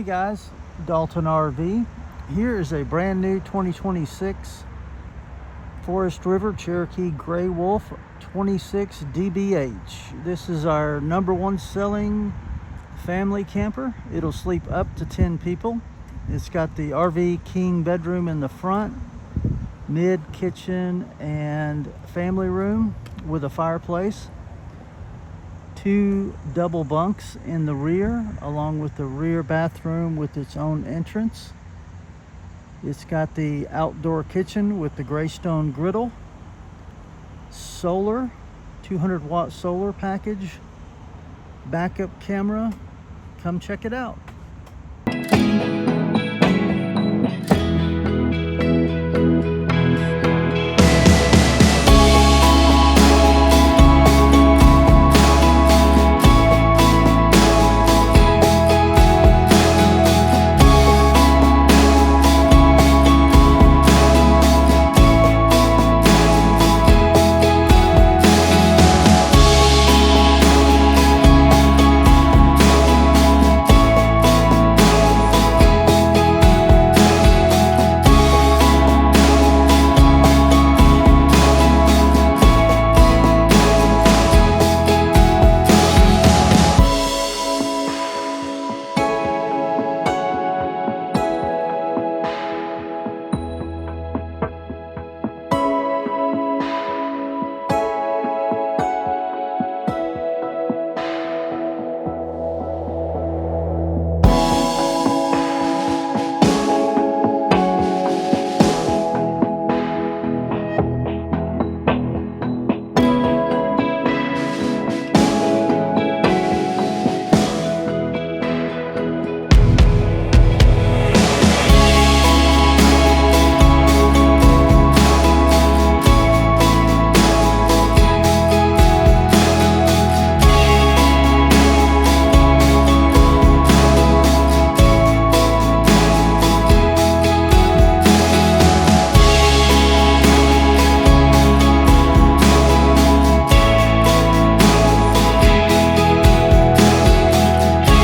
Hey guys, Dalton RV. Here is a brand new 2026 Forest River Cherokee Gray Wolf 26 DBH. This is our #1 selling family camper. It'll sleep up to 10 people. It's got the RV king bedroom in the front, mid kitchen and family room with a fireplace. 2 double bunks in the rear, along with the rear bathroom with its own entrance. It's got the outdoor kitchen with the gray stone griddle, solar, 200-watt solar package, backup camera. Come check it out.